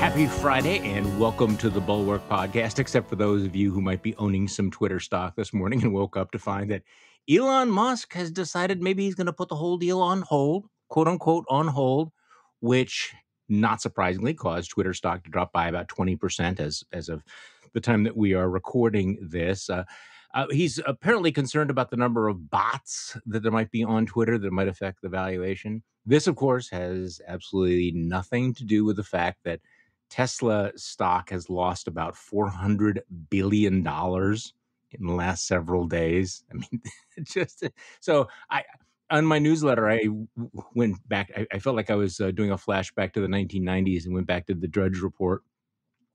Happy Friday and welcome to the Bulwark podcast, except for those of you who might be owning some Twitter stock this morning and woke up to find that Elon Musk has decided maybe he's going to put the whole deal on hold, quote unquote, on hold, which not surprisingly caused Twitter stock to drop by about 20% as of the time that we are recording this. He's apparently concerned about the number of bots that there might be on Twitter that might affect the valuation. This, of course, has absolutely nothing to do with the fact that Tesla stock has lost about $400 billion in the last several days. I mean, just so on my newsletter, I went back. I felt like I was doing a flashback to the 1990s and went back to the Drudge Report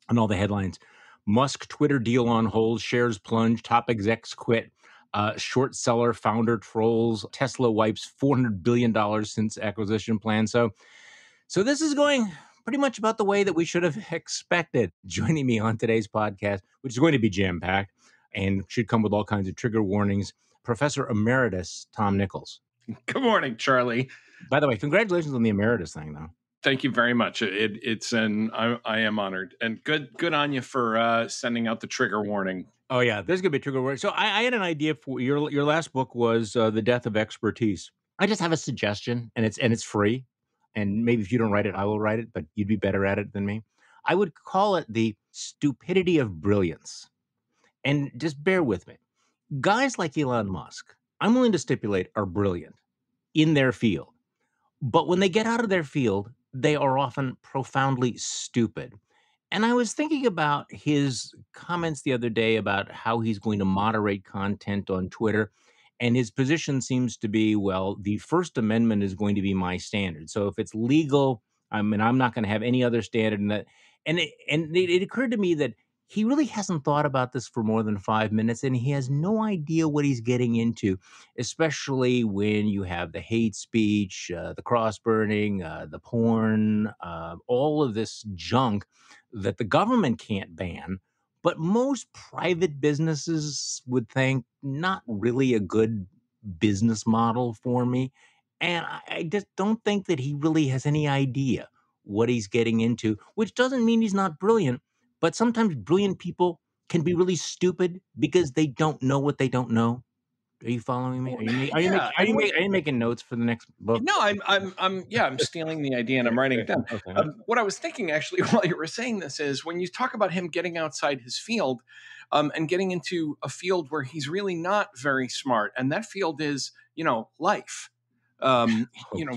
and all the headlines. Musk Twitter deal on hold, shares plunge, top execs quit, short seller founder trolls, Tesla wipes $400 billion since acquisition plan. So this is going pretty much about the way that we should have expected. Joining me on today's podcast, which is going to be jam-packed and should come with all kinds of trigger warnings, Professor Emeritus Tom Nichols. Good morning, Charlie. By the way, congratulations on the emeritus thing, though. Thank you very much. I am honored, and good on you for sending out the trigger warning. Oh yeah, there's gonna be a trigger warning. So I had an idea for your last book was The Death of Expertise. I just have a suggestion, and it's free. And maybe if you don't write it, I will write it, but you'd be better at it than me. I would call it the stupidity of brilliance. And just bear with me. Guys like Elon Musk, I'm willing to stipulate, are brilliant in their field. But when they get out of their field, they are often profoundly stupid. And I was thinking about his comments the other day about how he's going to moderate content on Twitter. And his position seems to be, well, the First Amendment is going to be my standard. So if it's legal, I'm not going to have any other standard. It occurred to me that he really hasn't thought about this for more than 5 minutes, and he has no idea what he's getting into, especially when you have the hate speech, the cross burning, the porn, all of this junk that the government can't ban. But most private businesses would think not really a good business model for me. And I just don't think that he really has any idea what he's getting into, which doesn't mean he's not brilliant. But sometimes brilliant people can be really stupid because they don't know what they don't know. Are you following me? Are you making notes for the next book? No, I'm stealing the idea and I'm writing it down. Okay. What I was thinking actually while you were saying this is when you talk about him getting outside his field, and getting into a field where he's really not very smart, and that field is, life,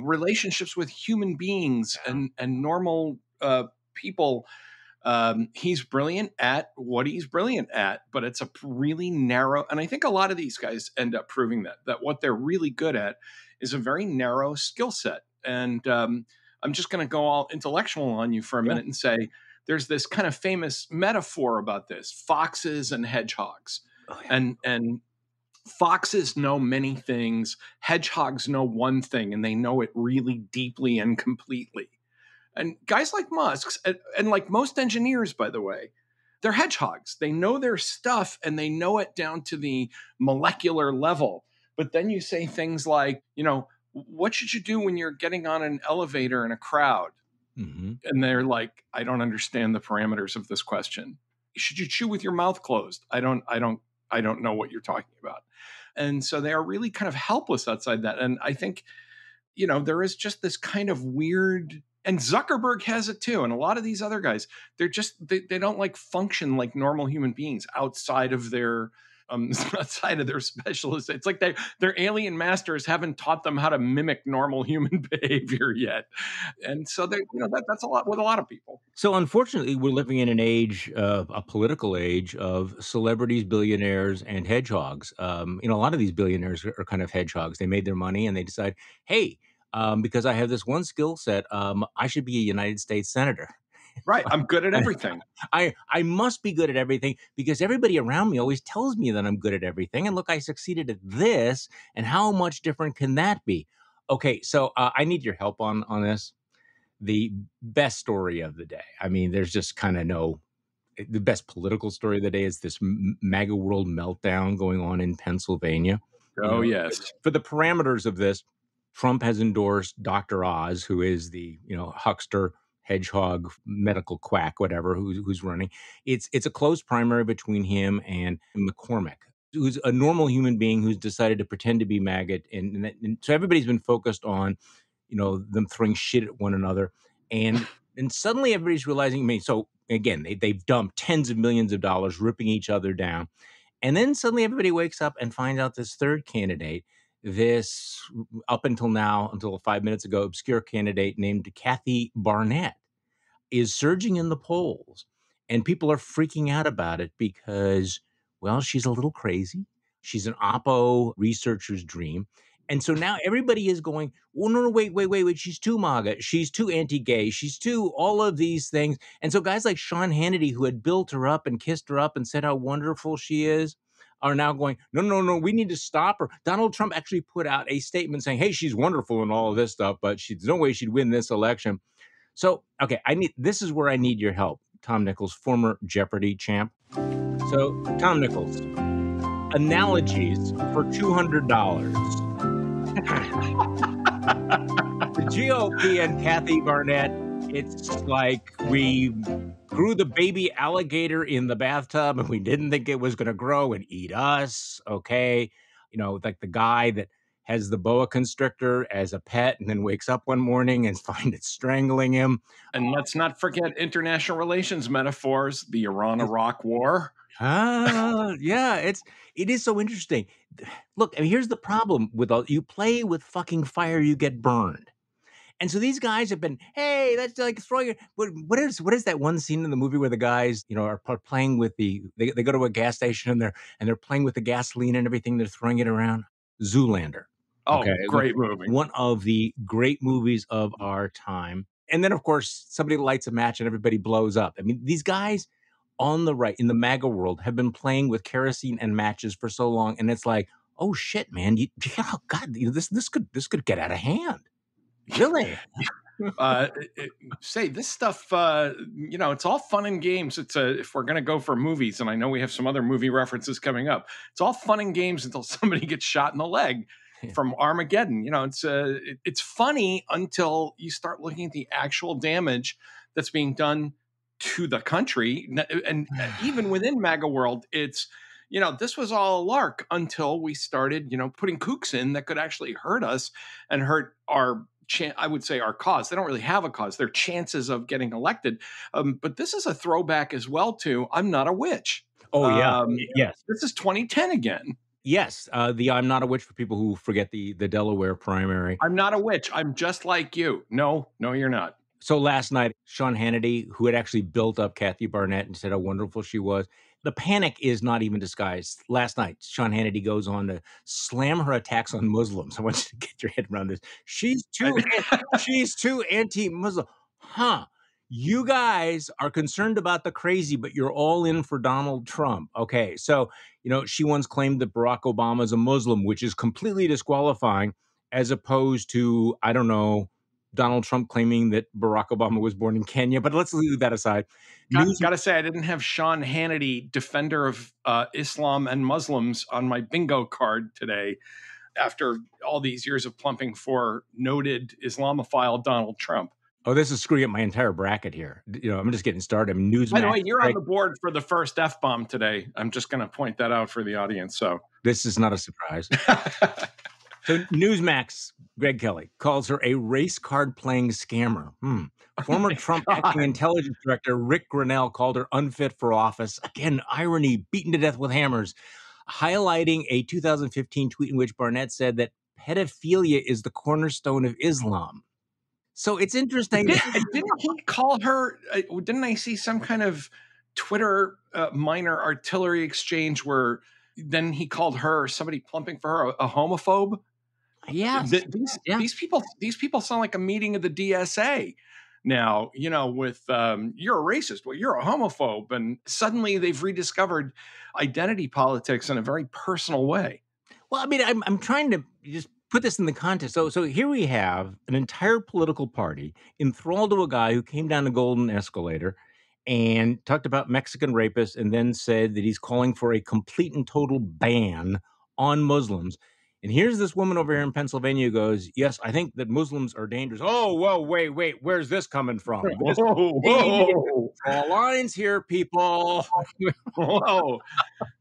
relationships with human beings and normal people. He's brilliant at what he's brilliant at, but it's a really narrow, and I think a lot of these guys end up proving that what they're really good at is a very narrow skill set. And I'm just going to go all intellectual on you for a minute and say there's this kind of famous metaphor about this: foxes and hedgehogs. And foxes know many things, hedgehogs know one thing, and they know it really deeply and completely. And guys like Musk, and like most engineers, by the way, they're hedgehogs. They know their stuff and they know it down to the molecular level. But then you say things like, what should you do when you're getting on an elevator in a crowd? Mm-hmm. And they're like, I don't understand the parameters of this question. Should you chew with your mouth closed? I don't know what you're talking about. And so they are really kind of helpless outside that. And I think, there is just this kind of weird. And Zuckerberg has it too. And a lot of these other guys, they're just, they don't function like normal human beings outside of their specialists. It's like their alien masters haven't taught them how to mimic normal human behavior yet. And so that's a lot with a lot of people. So unfortunately, we're living in an age, a political age of celebrities, billionaires, and hedgehogs. A lot of these billionaires are kind of hedgehogs. They made their money and they decide, hey, because I have this one skill set, I should be a United States senator. Right. I'm good at everything. I must be good at everything because everybody around me always tells me that I'm good at everything. And look, I succeeded at this. And how much different can that be? Okay, so I need your help on this. The best story of the day. I mean, there's just kind of the best political story of the day is this MAGA world meltdown going on in Pennsylvania. Yes. For the parameters of this, Trump has endorsed Dr. Oz, who is the, huckster hedgehog medical quack, whatever, who's running. It's a close primary between him and McCormick, who's a normal human being who's decided to pretend to be maggot, and so everybody's been focused on them throwing shit at one another, and suddenly everybody's realizing. I mean, so again, they've dumped tens of millions of dollars ripping each other down, and then suddenly everybody wakes up and finds out this third candidate, this up until now, until 5 minutes ago, obscure candidate named Kathy Barnett, is surging in the polls. And people are freaking out about it because, well, she's a little crazy. She's an Oppo researcher's dream. And so now everybody is going, well, no, wait. She's too MAGA. She's too anti-gay. She's too all of these things. And so guys like Sean Hannity, who had built her up and kissed her up and said how wonderful she is, are now going, no, we need to stop her. Donald Trump actually put out a statement saying, hey, she's wonderful and all of this stuff, but there's no way she'd win this election. So, okay, this is where I need your help, Tom Nichols, former Jeopardy champ. So, Tom Nichols, analogies for $200. The GOP and Kathy Barnett, it's like we grew the baby alligator in the bathtub and we didn't think it was going to grow and eat us, okay? Like the guy that has the boa constrictor as a pet and then wakes up one morning and finds it strangling him. And let's not forget international relations metaphors, the Iran-Iraq war. Yeah, it is so interesting. Look, I mean, here's the problem with you play with fucking fire, you get burned. And so these guys have been, hey, that's like throwing it. What is that one scene in the movie where the guys, are playing with they go to a gas station and they're playing with the gasoline and everything, they're throwing it around? Zoolander. Oh, okay, great movie. One of the great movies of our time. And then, of course, somebody lights a match and everybody blows up. I mean, these guys on the right in the MAGA world have been playing with kerosene and matches for so long, and it's like, oh shit, man, oh god, this could get out of hand. Really? Say this stuff, it's all fun and games. If we're going to go for movies, and I know we have some other movie references coming up, it's all fun and games until somebody gets shot in the leg from Armageddon. It's funny until you start looking at the actual damage that's being done to the country. And even within MAGA world, it's, this was all a lark until we started, putting kooks in that could actually hurt us and hurt our I would say our cause. They don't really have a cause. Their chances of getting elected. But this is a throwback as well to I'm not a witch. Oh, yeah. Yes. This is 2010 again. Yes. The I'm not a witch for people who forget the Delaware primary. I'm not a witch. I'm just like you. No, you're not. So last night, Sean Hannity, who had actually built up Kathy Barnett and said how wonderful she was, the panic is not even disguised. Last night, Sean Hannity goes on to slam her attacks on Muslims. I want you to get your head around this. She's too anti-Muslim. Huh. You guys are concerned about the crazy, but you're all in for Donald Trump. Okay. So, she once claimed that Barack Obama is a Muslim, which is completely disqualifying, as opposed to, I don't know, Donald Trump claiming that Barack Obama was born in Kenya, but let's leave that aside. Gotta say, I didn't have Sean Hannity, defender of Islam and Muslims, on my bingo card today after all these years of plumping for noted Islamophile Donald Trump. Oh, this is screwing up my entire bracket here. I'm just getting started. Newsmax. By the way, you're on the board for the first F-bomb today. I'm just going to point that out for the audience. So this is not a surprise. So Newsmax, Greg Kelly, calls her a race card playing scammer. Former Trump acting intelligence director Rick Grinnell called her unfit for office. Again, irony, beaten to death with hammers, highlighting a 2015 tweet in which Barnett said that pedophilia is the cornerstone of Islam. So it's interesting. Didn't he call her? Didn't I see some kind of Twitter minor artillery exchange where then he called her, somebody plumping for her, a homophobe? Yeah. These people sound like a meeting of the DSA. Now, with you're a racist, well, you're a homophobe, and suddenly they've rediscovered identity politics in a very personal way. Well, I mean, I'm trying to just put this in the context. So here we have an entire political party enthralled to a guy who came down the golden escalator and talked about Mexican rapists and then said that he's calling for a complete and total ban on Muslims. And here's this woman over here in Pennsylvania who goes, yes, I think that Muslims are dangerous. Oh, well, wait, where's this coming from? You need to Whoa. draw lines here, people. Whoa.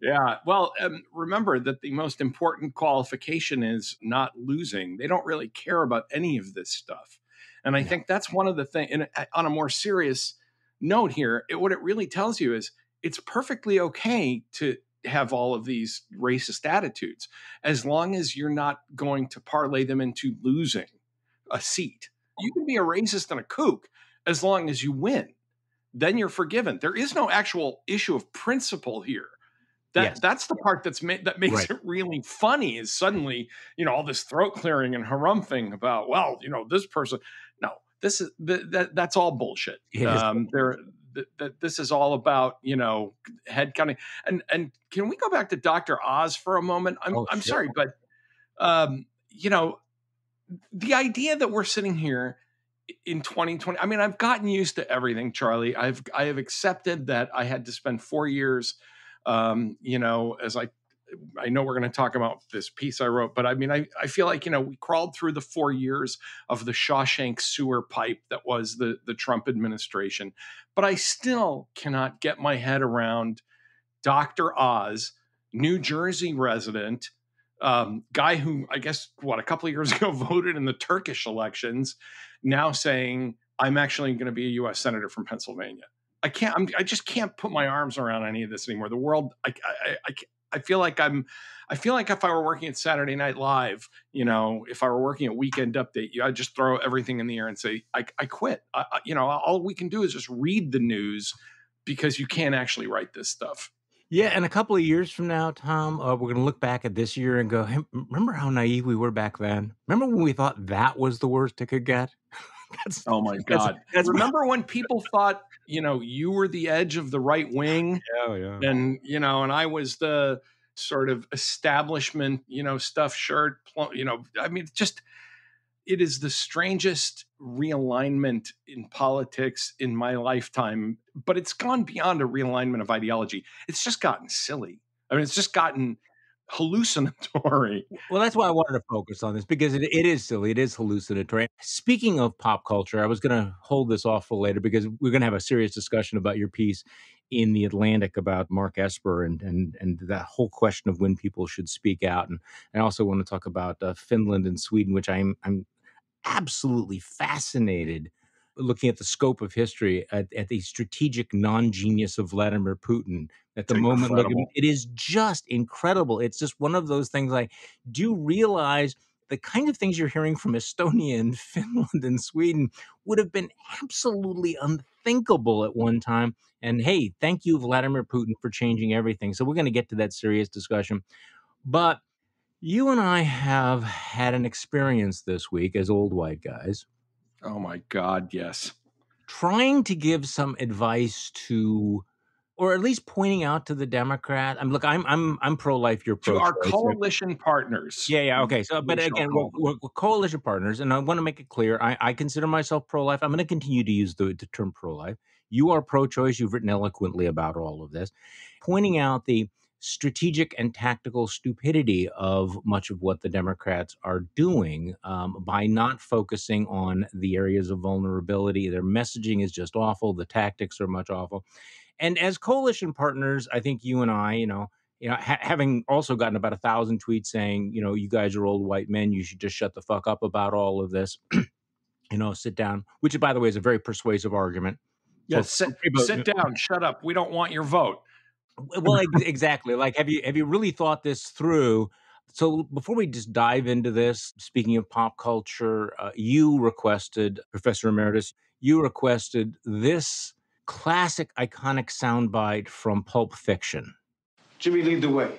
Yeah. Well, remember that the most important qualification is not losing. They don't really care about any of this stuff. And I think that's one of the things. And on a more serious note here, what it really tells you is it's perfectly okay to have all of these racist attitudes as long as you're not going to parlay them into losing a seat. You can be a racist and a kook as long as you win. Then you're forgiven. There is no actual issue of principle here. That's the part that makes it really funny is suddenly, all this throat clearing and harumphing about, well, this person. No, this is that's all bullshit. This is all about, head cutting. And can we go back to Dr. Oz for a moment? I'm sorry, but the idea that we're sitting here in 2020, I mean, I've gotten used to everything, Charlie. I have accepted that I had to spend 4 years, as I know we're going to talk about this piece I wrote, but I mean, I feel like, we crawled through the 4 years of the Shawshank sewer pipe that was the Trump administration, but I still cannot get my head around Dr. Oz, New Jersey resident, guy who I guess, a couple of years ago voted in the Turkish elections, now saying, I'm actually going to be a U.S. Senator from Pennsylvania. I just can't put my arms around any of this anymore. The world, I feel like if I were working at Saturday Night Live, if I were working at Weekend Update, I'd just throw everything in the air and say, I quit. All we can do is just read the news because you can't actually write this stuff. Yeah, and a couple of years from now, Tom, we're going to look back at this year and go, hey, remember how naive we were back then? Remember when we thought that was the worst it could get? Oh my God. Remember when people thought, you were the edge of the right wing? Yeah. And, and I was the sort of establishment, stuffed shirt, I mean, it is the strangest realignment in politics in my lifetime, but it's gone beyond a realignment of ideology. It's just gotten silly. I mean, it's just gotten hallucinatory. Well, that's why I wanted to focus on this, because it is silly. It is hallucinatory. Speaking of pop culture, I was going to hold this off for later because we're going to have a serious discussion about your piece in The Atlantic about Mark Esper and that whole question of when people should speak out. And I also want to talk about Finland and Sweden, which I'm absolutely fascinated looking at the scope of history at the strategic non-genius of Vladimir Putin at the moment. Look, it is just incredible. It's just one of those things. Like, do you realize the kind of things you're hearing from Estonia and Finland and Sweden would have been absolutely unthinkable at one time? And hey, thank you, Vladimir Putin, for changing everything. So we're going to get to that serious discussion. But you and I have had an experience this week as old white guys. Oh my God, yes. Trying to give some advice to, or at least pointing out to the Democrat. I'm pro-life. You're pro-choice. To our coalition partners. Yeah. Okay. So, but again, we're coalition partners, and I want to make it clear. I consider myself pro-life. I'm going to continue to use the term pro-life. You are pro-choice. You've written eloquently about all of this, pointing out the strategic and tactical stupidity of much of what the Democrats are doing by not focusing on the areas of vulnerability. Their messaging is just awful. The tactics are much awful. And as coalition partners, I think you and I, having also gotten about 1,000 tweets saying, you guys are old white men, you should just shut the fuck up about all of this, sit down, which, by the way, is a very persuasive argument. Yes, sit down, shut up. We don't want your vote. Well, exactly. Like, have you really thought this through? So before we just dive into this, speaking of pop culture, you requested, Professor Emeritus, this classic, iconic soundbite from Pulp Fiction. Jimmy, lead the way.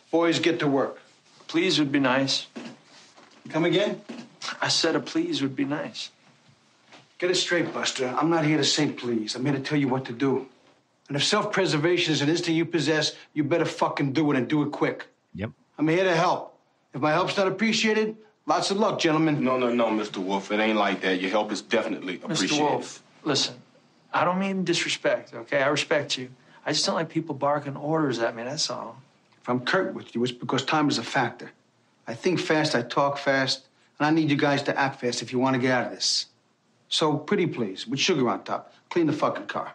Boys, get to work. Please would be nice. Come again? I said a please would be nice. Get it straight, Buster. I'm not here to say please. I'm here to tell you what to do. And if self-preservation is an instinct you possess, you better fucking do it and do it quick. Yep. I'm here to help. If my help's not appreciated, lots of luck, gentlemen. No, Mr. Wolf. It ain't like that. Your help is definitely appreciated. Mr. Wolf, listen. I don't mean disrespect, okay? I respect you. I just don't like people barking orders at me, that's all. If I'm curt with you, it's because time is a factor. I think fast, I talk fast, and I need you guys to act fast if you want to get out of this. So, pretty please, with sugar on top, clean the fucking car.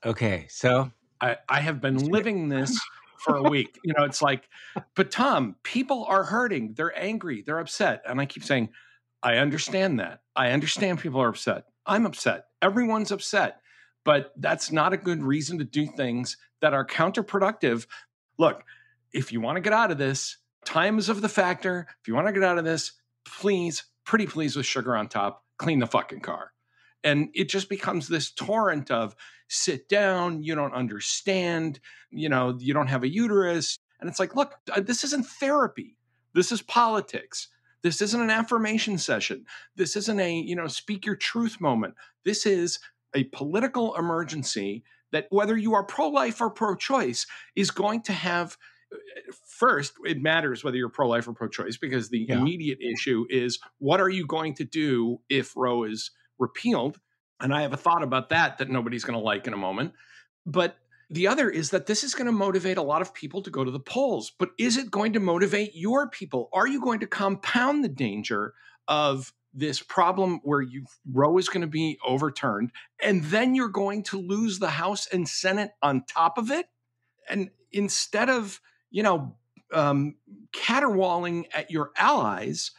Okay, so I have been living this for a week. You know, it's like, but Tom, people are hurting. They're angry. They're upset. And I keep saying, I understand that. I understand people are upset. I'm upset. Everyone's upset. But that's not a good reason to do things that are counterproductive. Look, if you want to get out of this, time is of the factor. If you want to get out of this, please, pretty please with sugar on top, clean the fucking car. And it just becomes this torrent of sit down, you don't understand, you know, you don't have a uterus. And it's like, look, this isn't therapy. This is politics. This isn't an affirmation session. This isn't a, you know, speak your truth moment. This is a political emergency that whether you are pro-life or pro-choice is going to have. First, it matters whether you're pro-life or pro-choice because the immediate issue is what are you going to do if Roe is repealed? And I have a thought about that nobody's going to like in a moment. But the other is that this is going to motivate a lot of people to go to the polls. But is it going to motivate your people? Are you going to compound the danger of this problem where Roe is going to be overturned and then you're going to lose the House and Senate on top of it? And instead of, you know, caterwauling at your allies,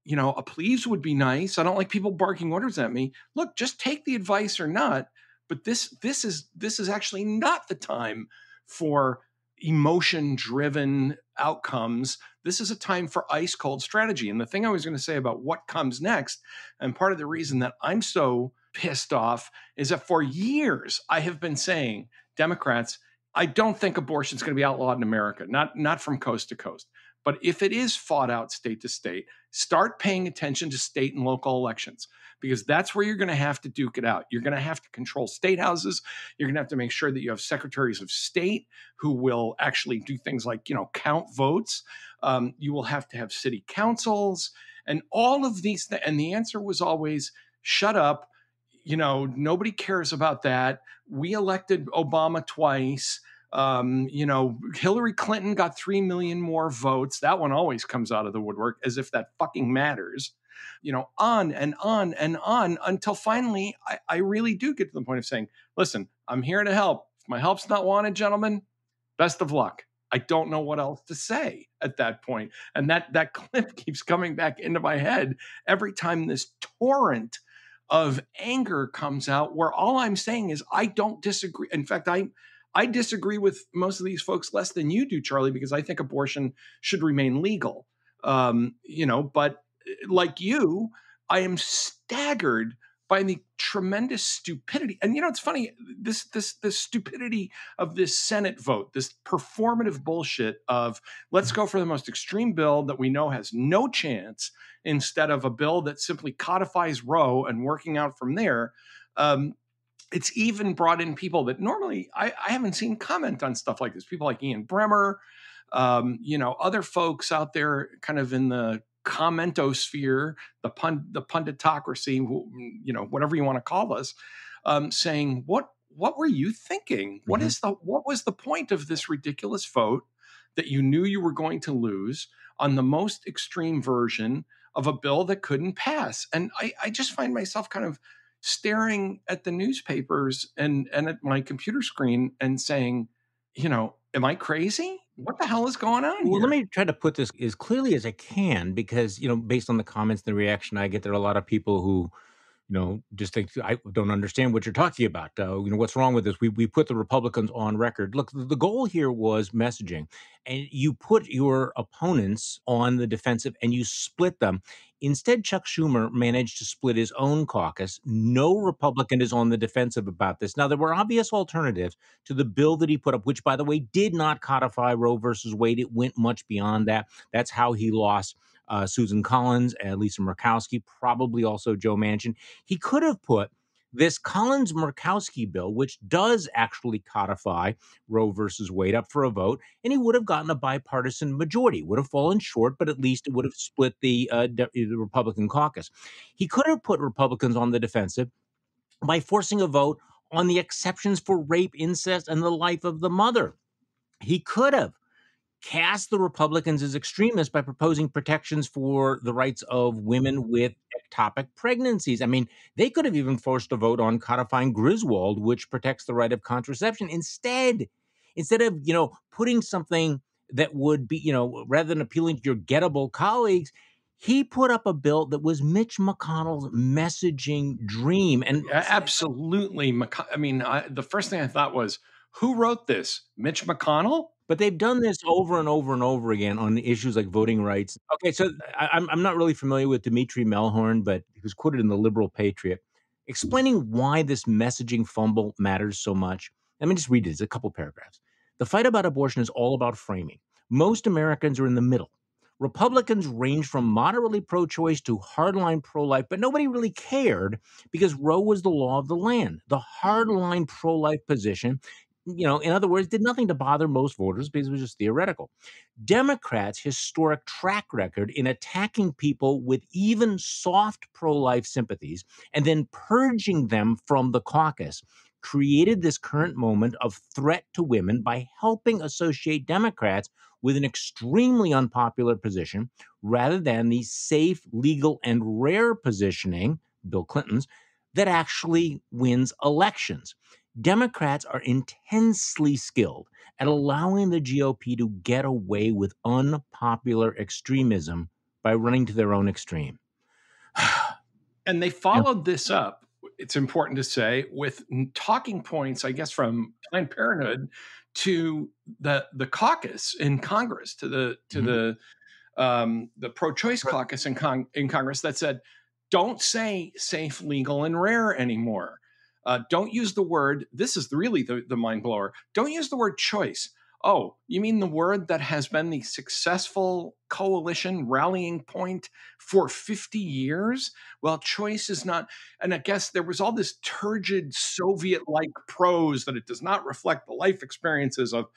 you know, a please would be nice. I don't like people barking orders at me. Look, just take the advice or not. But this is actually not the time for emotion-driven outcomes. This is a time for ice cold strategy. And the thing I was going to say about what comes next, and part of the reason that I'm so pissed off is that for years I have been saying, Democrats, I don't think abortion is going to be outlawed in America, not from coast to coast. But if it is fought out state to state, start paying attention to state and local elections because that's where you're going to have to duke it out. You're going to have to control state houses. You're going to have to make sure that you have secretaries of state who will actually do things like, you know, count votes. You will have to have city councils and all of these things. And the answer was always, shut up. You know, nobody cares about that. We elected Obama twice. You know, Hillary Clinton got 3 million more votes. That one always comes out of the woodwork as if that fucking matters. You know, on and on and on until finally I really do get to the point of saying, listen, I'm here to help. If my help's not wanted, gentlemen, best of luck. I don't know what else to say at that point. And that clip keeps coming back into my head every time this torrent of anger comes out where all I'm saying is I don't disagree. In fact, I disagree with most of these folks less than you do, Charlie, because I think abortion should remain legal. You know, but like you, I am staggered by the tremendous stupidity. And, you know, it's funny, this stupidity of this Senate vote, this performative bullshit of let's go for the most extreme bill that we know has no chance instead of a bill that simply codifies Roe and working out from there. It's even brought in people that normally I haven't seen comment on stuff like this. People like Ian Bremmer, you know, other folks out there kind of in the commentosphere, the punditocracy, you know, whatever you want to call us, saying, what were you thinking? Mm-hmm. What was the point of this ridiculous vote that you knew you were going to lose on the most extreme version of a bill that couldn't pass? And I just find myself kind of staring at the newspapers and at my computer screen and saying, you know, am I crazy? What the hell is going on Well, here? let me try to put this as clearly as I can because, you know, based on the comments and the reaction I get, there are a lot of people who, you know, just think I don't understand what you're talking about. You know, what's wrong with this? We put the Republicans on record. Look, the goal here was messaging, and you put your opponents on the defensive and you split them. Instead, Chuck Schumer managed to split his own caucus. No Republican is on the defensive about this. Now, there were obvious alternatives to the bill that he put up, which, by the way, did not codify Roe versus Wade. It went much beyond that. That's how he lost Susan Collins and Lisa Murkowski, probably also Joe Manchin. He could have put this Collins-Murkowski bill, which does actually codify Roe versus Wade, up for a vote, and he would have gotten a bipartisan majority. It would have fallen short, but at least it would have split the Republican caucus. He could have put Republicans on the defensive by forcing a vote on the exceptions for rape, incest, and the life of the mother. He could have cast the Republicans as extremists by proposing protections for the rights of women with ectopic pregnancies. I mean, they could have even forced a vote on codifying Griswold, which protects the right of contraception. Instead of, putting something that would be, rather than appealing to your gettable colleagues, he put up a bill that was Mitch McConnell's messaging dream. And Absolutely. The first thing I thought was, who wrote this? Mitch McConnell? But they've done this over and over and over again on issues like voting rights. Okay, so I'm not really familiar with Dimitri Melhorn, but he was quoted in the Liberal Patriot explaining why this messaging fumble matters so much. Let me just read it. It's a couple paragraphs. The fight about abortion is all about framing. Most Americans are in the middle. Republicans range from moderately pro-choice to hardline pro-life, but nobody really cared because Roe was the law of the land. The hardline pro-life position, in other words, did nothing to bother most voters because it was just theoretical. Democrats' historic track record in attacking people with even soft pro-life sympathies and then purging them from the caucus created this current moment of threat to women by helping associate Democrats with an extremely unpopular position rather than the safe, legal, and rare positioning, Bill Clinton's, that actually wins elections. Democrats are intensely skilled at allowing the GOP to get away with unpopular extremism by running to their own extreme. And they followed this up, it's important to say, with talking points, I guess, from Planned Parenthood to the caucus in Congress, to the pro-choice caucus in Congress that said, don't say safe, legal, and rare anymore. Don't use the word, this is really the mind blower, don't use the word choice. Oh, you mean the word that has been the successful coalition rallying point for 50 years? Well, choice is not. And I guess there was all this turgid Soviet-like prose that it does not reflect the life experiences of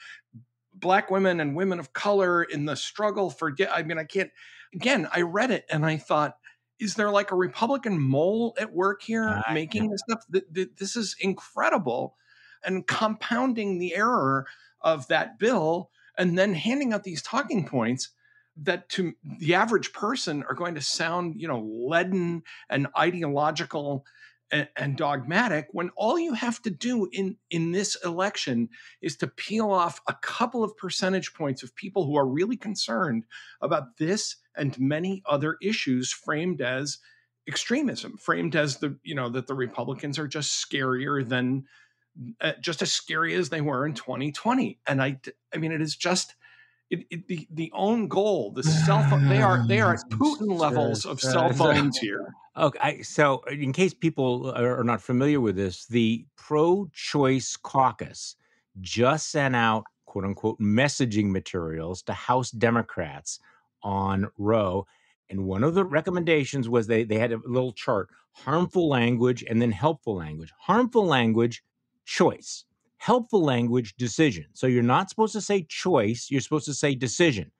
Black women and women of color in the struggle for, I can't, again, I read it and I thought, is there like a Republican mole at work here making this stuff? This is incredible and compounding the error of that bill and then handing out these talking points that to the average person are going to sound, leaden and ideological and dogmatic, when all you have to do in this election is to peel off a couple of percentage points of people who are really concerned about this and many other issues framed as extremism, framed as that the Republicans are just scarier than just as scary as they were in 2020. And I mean, it is just the own goal, the cell phone. They are at Putin levels of cell phones here. Okay, so in case people are not familiar with this, the pro-choice caucus just sent out, quote unquote, messaging materials to House Democrats on Roe. And one of the recommendations was they had a little chart, harmful language and then helpful language. Harmful language, choice. Helpful language, decision. So you're not supposed to say choice, you're supposed to say decision.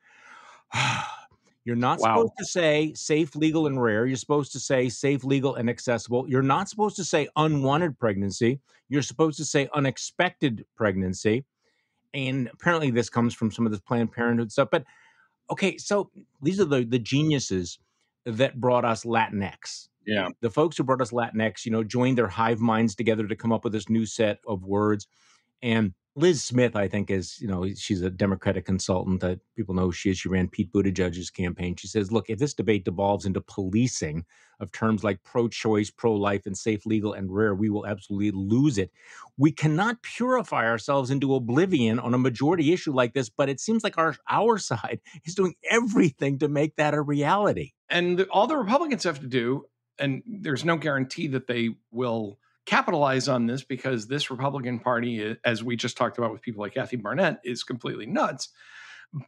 You're not supposed to say safe, legal, and rare. You're supposed to say safe, legal, and accessible. You're not supposed to say unwanted pregnancy. You're supposed to say unexpected pregnancy. And apparently this comes from some of this Planned Parenthood stuff. But okay, so these are the geniuses that brought us Latinx. Yeah. The folks who brought us Latinx, joined their hive minds together to come up with this new set of words. And Liz Smith, I think, is, she's a Democratic consultant that people know who she is. She ran Pete Buttigieg's campaign. She says, look, if this debate devolves into policing of terms like pro-choice, pro-life, and safe, legal, and rare, we will absolutely lose it. We cannot purify ourselves into oblivion on a majority issue like this, but it seems like our side is doing everything to make that a reality. And all the Republicans have to do, and there's no guarantee that they will capitalize on this because this Republican Party, as we just talked about with people like Kathy Barnett, is completely nuts.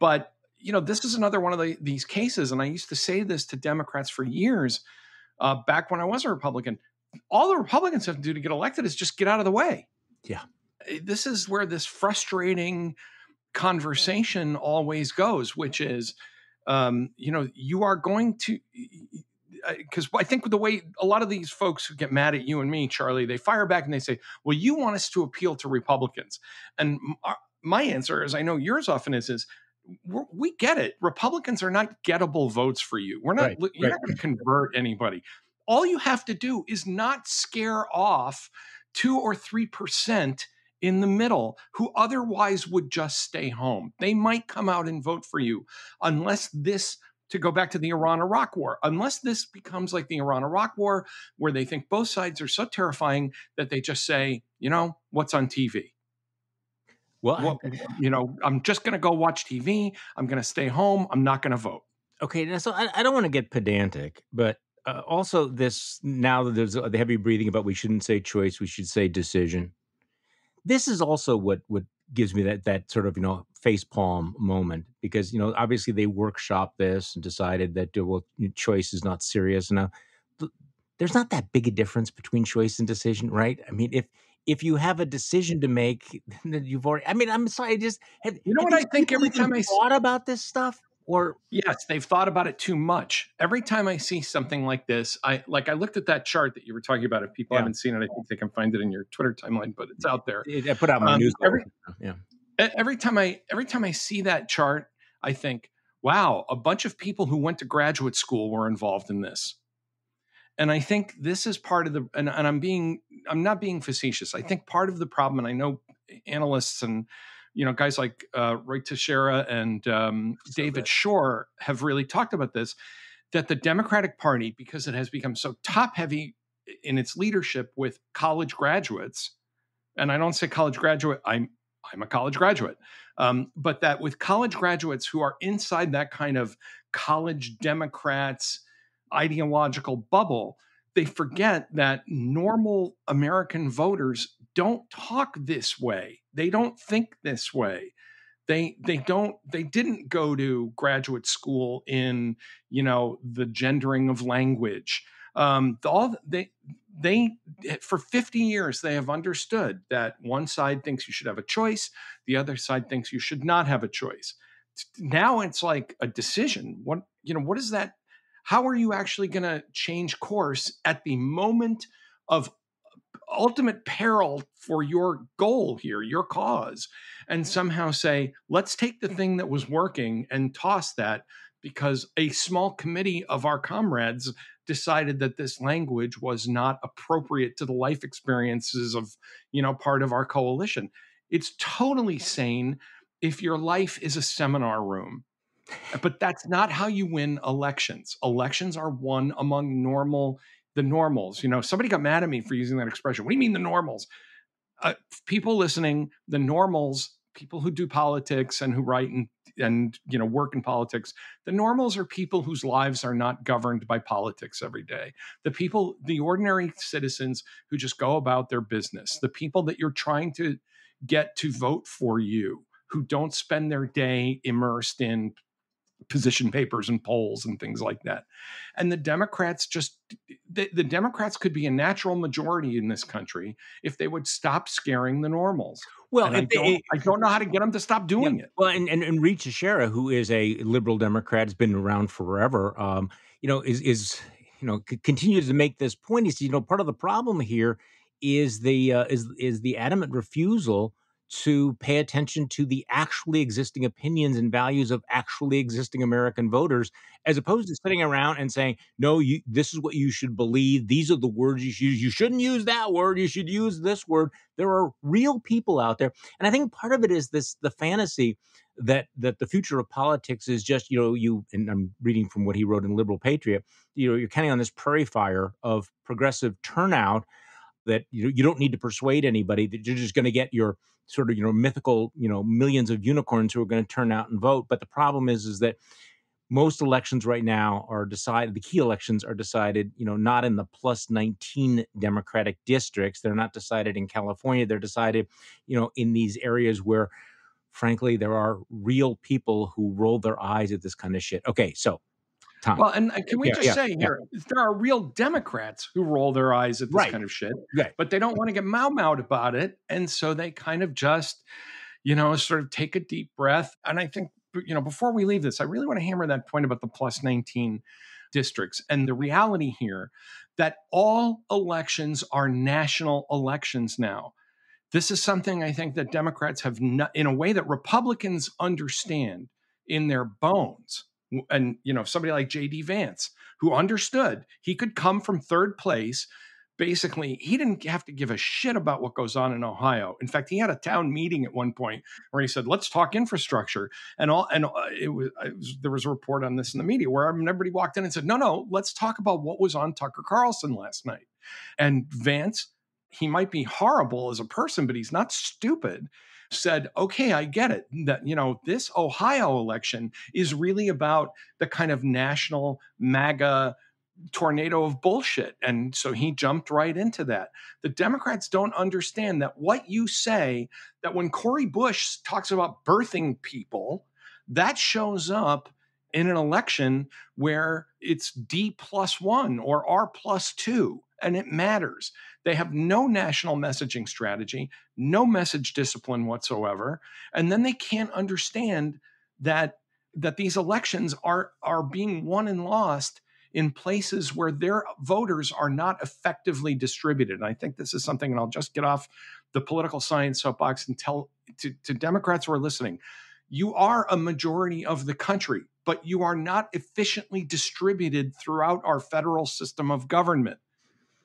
But, this is another one of these cases. And I used to say this to Democrats for years, back when I was a Republican. All the Republicans have to do to get elected is just get out of the way. Yeah. This is where this frustrating conversation always goes, which is, you are going to... Because I think the way a lot of these folks who get mad at you and me, Charlie, they fire back and they say, well, you want us to appeal to Republicans. And my answer, as I know yours often is we get it. Republicans are not gettable votes for you. You're not going to convert anybody. All you have to do is not scare off 2 or 3% in the middle who otherwise would just stay home. They might come out and vote for you unless this, to go back to the Iran-Iraq war, unless this becomes like the Iran-Iraq war, where they think both sides are so terrifying that they just say, what's on TV? Well, I'm just going to go watch TV. I'm going to stay home. I'm not going to vote. Okay, now, so I don't want to get pedantic, but also this, now that there's the heavy breathing about we shouldn't say choice, we should say decision. This is also what gives me that sort of, facepalm moment, because, obviously they workshopped this and decided that, choice is not serious. Now, there's not that big a difference between choice and decision, right? I mean, if you have a decision to make, then you've already, I'm sorry, what I think every time I thought about this stuff? Or yes, they've thought about it too much. Every time I see something like this, I looked at that chart that you were talking about. If people haven't seen it, I think they can find it in your Twitter timeline, but it's out there. I put out my newsletter. Every time I see that chart, I think, wow, a bunch of people who went to graduate school were involved in this. And I think this is part of the, and I'm not being facetious. I think part of the problem, and I know analysts and guys like Roy Teixeira and David Shore have really talked about this, that the Democratic Party, because it has become so top heavy in its leadership with college graduates, and I don't say college graduate, I'm a college graduate, but that with college graduates who are inside that kind of college Democrats ideological bubble, they forget that normal American voters don't talk this way. They don't think this way. They didn't go to graduate school in, the gendering of language. They for 50 years, they have understood that one side thinks you should have a choice. The other side thinks you should not have a choice. Now it's like a decision. What is that? How are you actually going to change course at the moment of ultimate peril for your goal here, your cause, and somehow say, let's take the thing that was working and toss that because a small committee of our comrades decided that this language was not appropriate to the life experiences of, part of our coalition. It's totally sane if your life is a seminar room. But that's not how you win elections. Elections are won among the normals. Somebody got mad at me for using that expression. What do you mean the normals? People listening, the normals, people who do politics and who write and work in politics, the normals are people whose lives are not governed by politics every day. The ordinary citizens who just go about their business, the people that you're trying to get to vote for you, who don't spend their day immersed in position papers and polls and things like that. And the Democrats the Democrats could be a natural majority in this country if they would stop scaring the normals. Well, I don't know how to get them to stop doing it. Well, and Reed Teixeira, who is a liberal Democrat, has been around forever, continues to make this point. He says, part of the problem here is the adamant refusal to pay attention to the actually existing opinions and values of actually existing American voters, as opposed to sitting around and saying, no, this is what you should believe. These are the words you should use. You shouldn't use that word. You should use this word. There are real people out there. And I think part of it is the fantasy that the future of politics is just, and I'm reading from what he wrote in Liberal Patriot, you're counting on this prairie fire of progressive turnout that you don't need to persuade anybody, that you're just going to get your sort of, mythical, millions of unicorns who are going to turn out and vote. But the problem is that most elections right now are decided, the key elections are decided, not in the plus 19 Democratic districts. They're not decided in California. They're decided, in these areas where, frankly, there are real people who roll their eyes at this kind of shit. Okay, so Tom. Well, and can we say here, there are real Democrats who roll their eyes at this kind of shit, but they don't want to get mau-maued about it. And so they kind of just, sort of take a deep breath. And I think, before we leave this, I really want to hammer that point about the plus 19 districts and the reality here that all elections are national elections now. This is something I think that Democrats have, in a way that Republicans understand. in their bones. And, somebody like J.D. Vance, who understood he could come from third place. Basically, he didn't have to give a shit about what goes on in Ohio. In fact, he had a town meeting at one point where he said, "Let's talk infrastructure." There was a report on this in the media where everybody walked in and said, "No, let's talk about what was on Tucker Carlson last night." And Vance, he might be horrible as a person, but he's not stupid, said, "Okay, I get it. That, this Ohio election is really about the kind of national MAGA tornado of bullshit." And so he jumped right into that. The Democrats don't understand that what you say, that when Cori Bush talks about birthing people, that shows up in an election where it's D+1 or R+2, and it matters. They have no national messaging strategy, no message discipline whatsoever. And then they can't understand that these elections are being won and lost in places where their voters are not effectively distributed. And I think this is something, and I'll just get off the political science soapbox and tell to Democrats who are listening, you are a majority of the country, but you are not efficiently distributed throughout our federal system of government.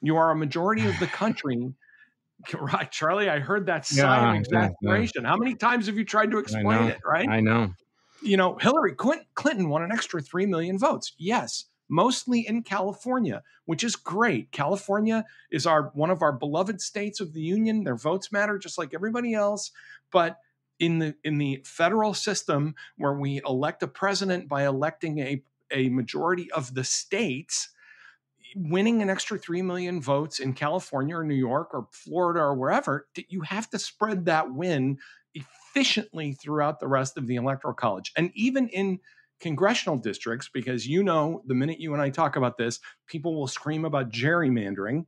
You are a majority of the country. Right, Charlie, I heard that sigh of exasperation. Yeah. How many times have you tried to explain it, right? I know. Hillary Clinton won an extra 3 million votes. Yes, mostly in California, which is great. California is one of our beloved states of the union. Their votes matter just like everybody else. But in the federal system where we elect a president by electing a majority of the states, winning an extra 3 million votes in California or New York or Florida or wherever, you have to spread that win efficiently throughout the rest of the Electoral College. And even in congressional districts, because the minute you and I talk about this, people will scream about gerrymandering,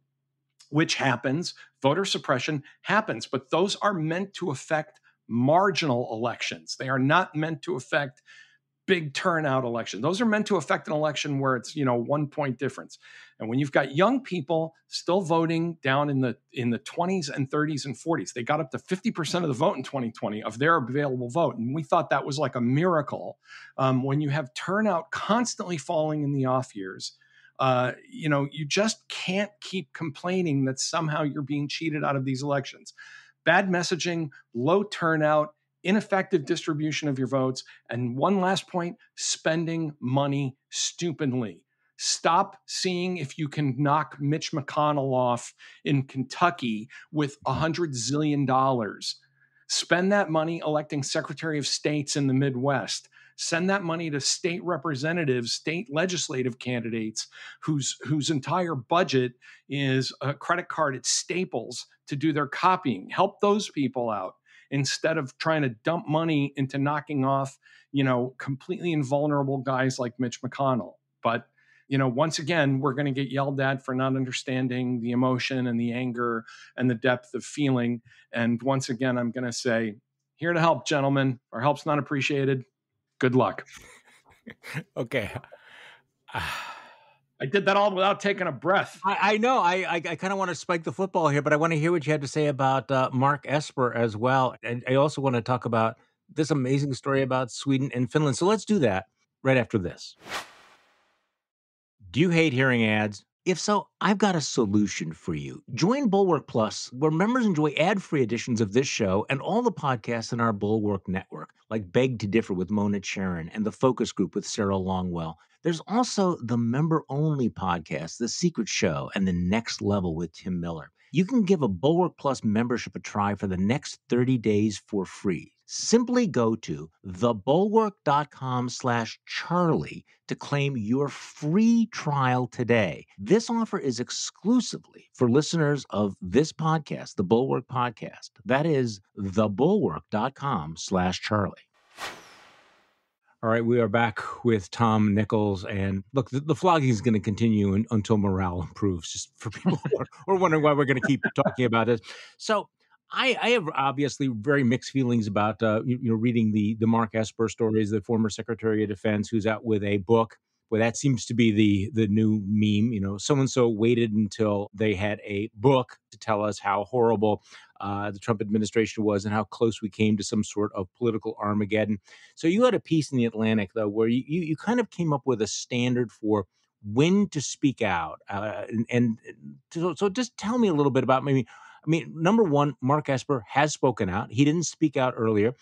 which happens, voter suppression happens, but those are meant to affect marginal elections. They are not meant to affect big turnout election. Those are meant to affect an election where it's 1 point difference. And when you've got young people still voting down in the 20s and 30s and 40s, they got up to 50% of the vote in 2020 of their available vote. And we thought that was like a miracle. When you have turnout constantly falling in the off years, you just can't keep complaining that somehow you're being cheated out of these elections. Bad messaging, low turnout, ineffective distribution of your votes. And one last point, spending money stupidly. Stop seeing if you can knock Mitch McConnell off in Kentucky with $100 zillion. Spend that money electing Secretary of States in the Midwest. Send that money to state representatives, state legislative candidates whose entire budget is a credit card at Staples to do their copying. Help those people out, instead of trying to dump money into knocking off, completely invulnerable guys like Mitch McConnell. But, once again, we're going to get yelled at for not understanding the emotion and the anger and the depth of feeling. And once again, I'm going to say, here to help, gentlemen. Our help's not appreciated. Good luck. Okay. I did that all without taking a breath. I know. I kind of want to spike the football here, but I want to hear what you had to say about Mark Esper as well. And I also want to talk about this amazing story about Sweden and Finland. So let's do that right after this. Do you hate hearing ads? If so, I've got a solution for you. Join Bulwark Plus, where members enjoy ad-free editions of this show and all the podcasts in our Bulwark network, like Beg to Differ with Mona Charen and The Focus Group with Sarah Longwell. There's also the member-only podcast, The Secret Show, and The Next Level with Tim Miller. You can give a Bulwark Plus membership a try for the next 30 days for free. Simply go to thebulwark.com/Charlie to claim your free trial today. This offer is exclusively for listeners of this podcast, the Bulwark Podcast. That is thebulwark.com/Charlie. All right, we are back with Tom Nichols. And look, the flogging is going to continue until morale improves, just for people who are wondering why we're going to keep talking about this. So I have obviously very mixed feelings about reading the Mark Esper stories, the former Secretary of Defense, who's out with a book Well, that seems to be the new meme. So and so waited until they had a book to tell us how horrible the Trump administration was and how close we came to some sort of political Armageddon. So you had a piece in the Atlantic, though, where you kind of came up with a standard for when to speak out. So just tell me a little bit about maybe. I mean, number one, Mark Esper has spoken out. He didn't speak out earlier.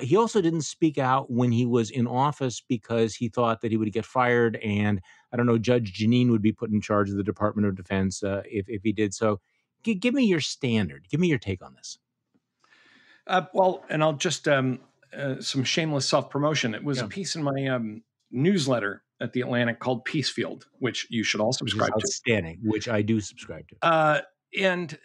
He also didn't speak out when he was in office because he thought that he would get fired, and I don't know, Judge Janine would be put in charge of the Department of Defense if he did so. Give me your standard. Give me your take on this. Well, and I'll just some shameless self-promotion. It was a piece in my newsletter at the Atlantic called Peacefield, which you should all subscribe to. Outstanding, which I do subscribe to. And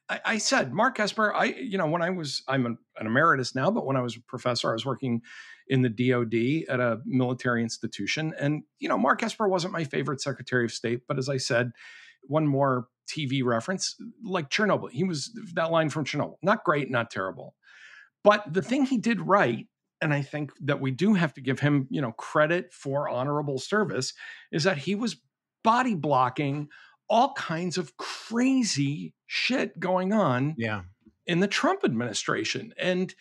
I said, Mark Esper, when I'm an emeritus now, but when I was a professor, I was working in the DOD at a military institution. And, Mark Esper wasn't my favorite Secretary of State. But as I said, one more TV reference, like Chernobyl. He was that line from Chernobyl. Not great, not terrible. But the thing he did right, and I think that we do have to give him, credit for honorable service, is that he was body blocking all kinds of crazy shit going on in the Trump administration. And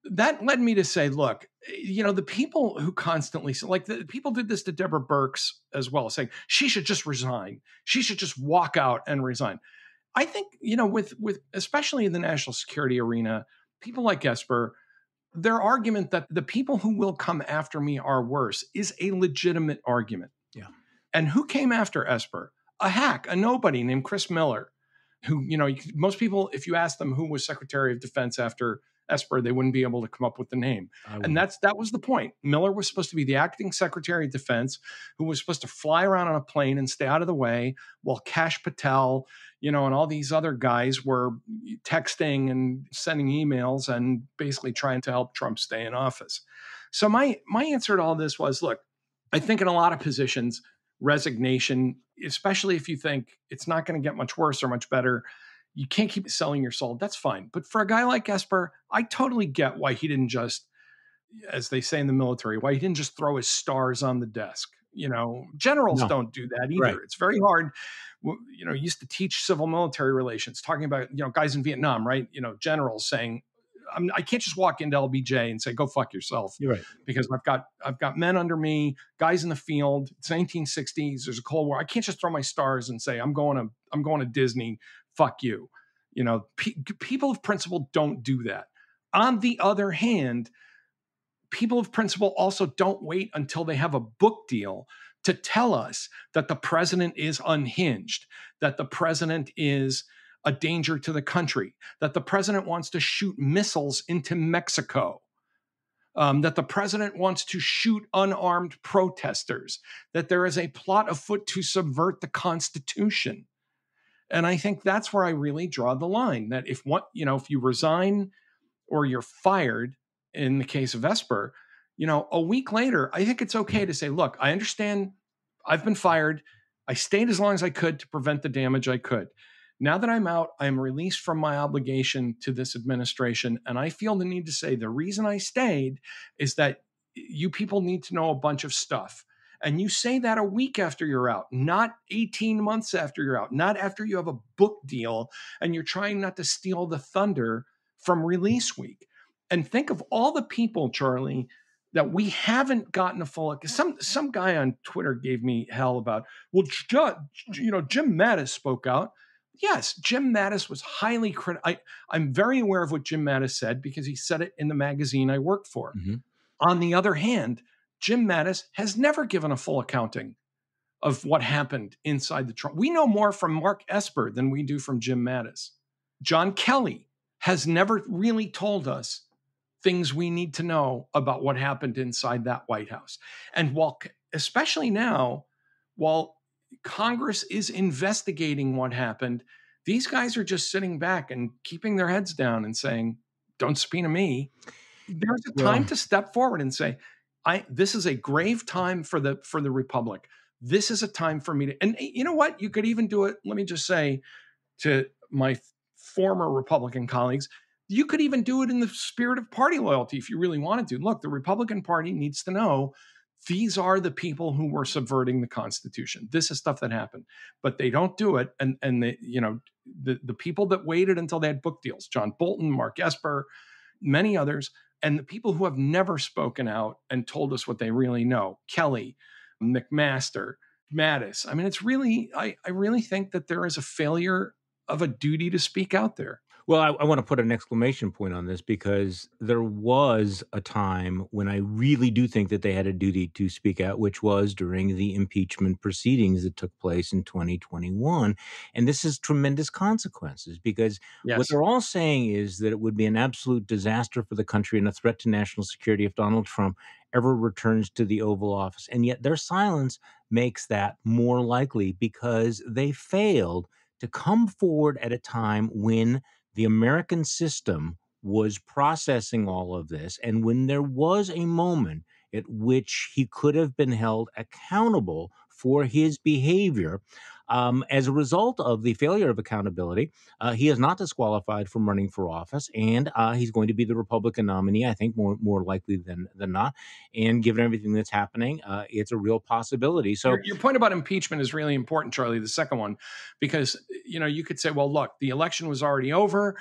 that led me to say, look, the people who constantly, like the people did this to Deborah Birx as well, saying she should just resign. She should just walk out and resign. I think, with especially in the national security arena, people like Esper, their argument that the people who will come after me are worse is a legitimate argument. Yeah. And who came after Esper? A hack, a nobody named Chris Miller, who, most people, if you ask them who was Secretary of Defense after Esper, they wouldn't be able to come up with the name. And that was the point. Miller was supposed to be the acting Secretary of Defense who was supposed to fly around on a plane and stay out of the way while Kash Patel, and all these other guys were texting and sending emails and basically trying to help Trump stay in office. So my answer to all this was, look, I think in a lot of positions, resignation, especially if you think it's not going to get much worse or much better, you can't keep selling your soul. That's fine. But for a guy like Esper, I totally get why he didn't just, as they say in the military, why he didn't just throw his stars on the desk. Generals don't do that either. Right. It's very hard. Used to teach civil military relations, talking about, guys in Vietnam, right? Generals saying, I can't just walk into LBJ and say, go fuck yourself. You're right. Because I've got men under me, guys in the field. It's 1960s. There's a Cold War. I can't just throw my stars and say, I'm going to Disney. Fuck you. People of principle don't do that. On the other hand, people of principle also don't wait until they have a book deal to tell us that the president is unhinged, that the president is a danger to the country, that the president wants to shoot missiles into Mexico, that the president wants to shoot unarmed protesters, that there is a plot afoot to subvert the Constitution. And I think that's where I really draw the line, that if you resign or you're fired, in the case of Esper, a week later, I think it's okay to say, look, I understand I've been fired. I stayed as long as I could to prevent the damage I could. Now that I'm out, I'm released from my obligation to this administration. And I feel the need to say the reason I stayed is that you people need to know a bunch of stuff. And you say that a week after you're out, not 18 months after you're out, not after you have a book deal and you're trying not to steal the thunder from release week. And think of all the people, Charlie, that we haven't gotten a full. Some guy on Twitter gave me hell about, well, Jim Mattis spoke out. Yes, Jim Mattis was highly critical. I'm very aware of what Jim Mattis said because he said it in the magazine I worked for. Mm-hmm. On the other hand, Jim Mattis has never given a full accounting of what happened inside the Trump. We know more from Mark Esper than we do from Jim Mattis. John Kelly has never really told us things we need to know about what happened inside that White House. And especially now, while Congress is investigating what happened, these guys are just sitting back and keeping their heads down and saying, don't subpoena me. There's a time to step forward and say, this is a grave time for the Republic. This is a time for me to, and you know what? You could even do it. Let me just say to my former Republican colleagues, you could even do it in the spirit of party loyalty if you really wanted to. Look, the Republican Party needs to know These are the people who were subverting the Constitution. This is stuff that happened, but they don't do it. And they, the people that waited until they had book deals, John Bolton, Mark Esper, many others, and the people who have never spoken out and told us what they really know, Kelly, McMaster, Mattis. I mean, it's really, I really think that there is a failure of a duty to speak out there. Well, I want to put an exclamation point on this, because there was a time when I really do think that they had a duty to speak out, which was during the impeachment proceedings that took place in 2021. And this has tremendous consequences, because what they're all saying is that it would be an absolute disaster for the country and a threat to national security if Donald Trump ever returns to the Oval Office. And yet their silence makes that more likely, because they failed to come forward at a time when the American system was processing all of this, and when there was a moment at which he could have been held accountable for his behavior. As a result of the failure of accountability, he is not disqualified from running for office, and he's going to be the Republican nominee, I think, more likely than not. And given everything that's happening, it's a real possibility. So your point about impeachment is really important, Charlie, the second one, because you could say, well, look, the election was already over.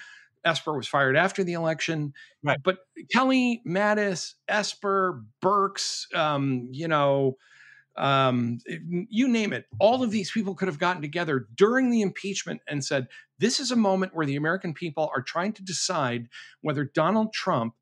Esper was fired after the election, right? But Kelly, Mattis, Esper, Burks, you name it, all of these people could have gotten together during the impeachment and said, this is a moment where the American people are trying to decide whether Donald Trump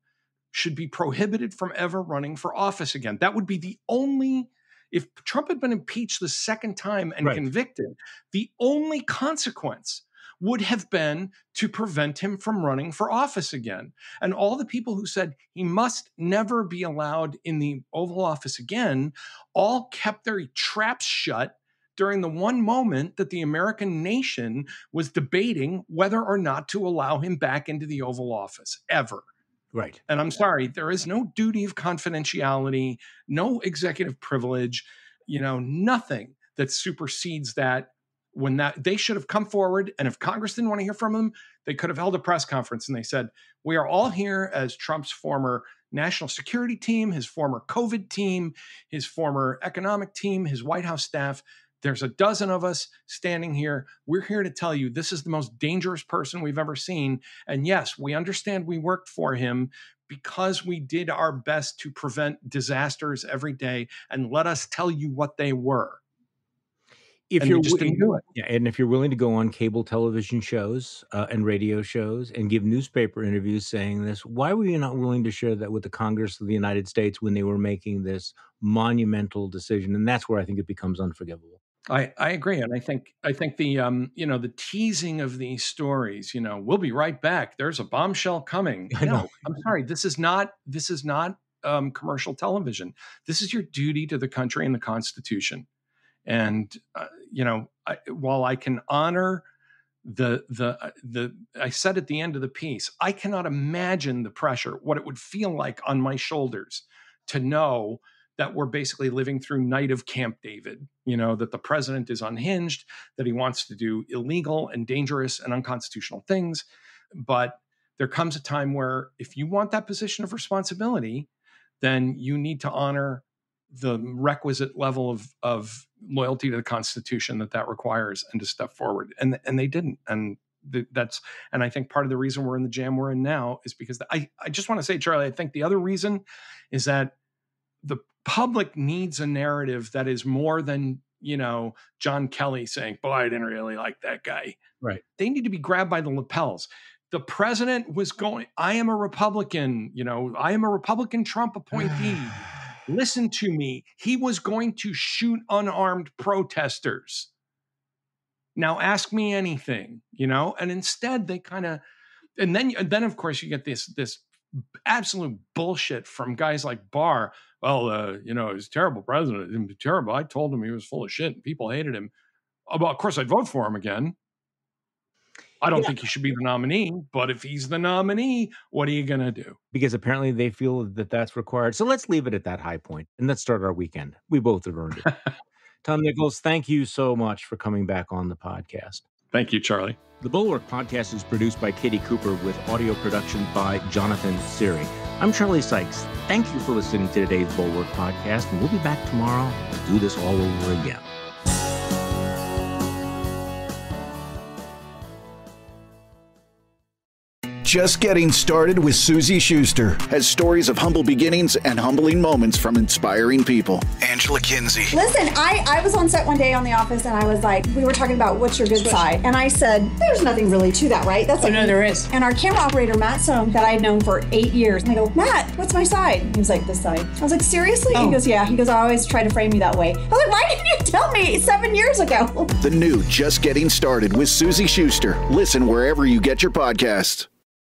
should be prohibited from ever running for office again. That would be the only, if Trump had been impeached the second time and convicted, the only consequence would have been to prevent him from running for office again. And all the people who said he must never be allowed in the Oval Office again all kept their traps shut during the one moment that the American nation was debating whether or not to allow him back into the Oval Office ever. Right. And I'm sorry, there is no duty of confidentiality, no executive privilege, nothing that supersedes that. When that they should have come forward, and if Congress didn't want to hear from them, they could have held a press conference and they said, we are all here as Trump's former national security team, his former COVID team, his former economic team, his White House staff. There's a dozen of us standing here. We're here to tell you this is the most dangerous person we've ever seen. And yes, we understand we worked for him because we did our best to prevent disasters every day. And let us tell you what they were. If you're just didn't do it. Yeah, and if you're willing to go on cable television shows and radio shows and give newspaper interviews saying this, why were you not willing to share that with the Congress of the United States when they were making this monumental decision? And that's where I think it becomes unforgivable. I agree, and I think the the teasing of these stories, we'll be right back. There's a bombshell coming. No, I'm sorry, this is not commercial television. This is your duty to the country and the Constitution. And while I can honor I said at the end of the piece, I cannot imagine the pressure, what it would feel like on my shoulders to know that we're basically living through night of Camp David, that the president is unhinged, that he wants to do illegal and dangerous and unconstitutional things. But there comes a time where if you want that position of responsibility, then you need to honor the requisite level of loyalty to the Constitution that requires and to step forward. And they didn't. And and I think part of the reason we're in the jam we're in now is because I just want to say, Charlie, I think the other reason is that the public needs a narrative that is more than, John Kelly saying, boy, I didn't really like that guy. Right. They need to be grabbed by the lapels. The president was going, I am a Republican, I am a Republican Trump appointee. Listen to me. He was going to shoot unarmed protesters. Now ask me anything, and instead they kind of, and then of course you get this absolute bullshit from guys like Barr. Well, he's a terrible president. He's terrible. I told him he was full of shit and people hated him. Well, of course I'd vote for him again. I don't think he should be the nominee, but if he's the nominee, what are you going to do? Because apparently they feel that that's required. So let's leave it at that high point and let's start our weekend. We both have earned it. Tom Nichols, thank you so much for coming back on the podcast. Thank you, Charlie. The Bulwark podcast is produced by Katie Cooper with audio production by Jonathan Siri. I'm Charlie Sykes. Thank you for listening to today's Bulwark podcast, and we'll be back tomorrow to do this all over again. Just Getting Started with Susie Schuster has stories of humble beginnings and humbling moments from inspiring people. Angela Kinsey. Listen, I was on set one day on The Office, and I was like, we were talking about what's your good side. And I said, there's nothing really to that, right? That's like, no, there is. And our camera operator, Matt Sohn, that I had known for 8 years, and I go, Matt, what's my side? He was like, this side. I was like, seriously? He goes, yeah. He goes, I always try to frame you that way. I was like, why didn't you tell me 7 years ago? The new Just Getting Started with Susie Schuster. Listen wherever you get your podcasts.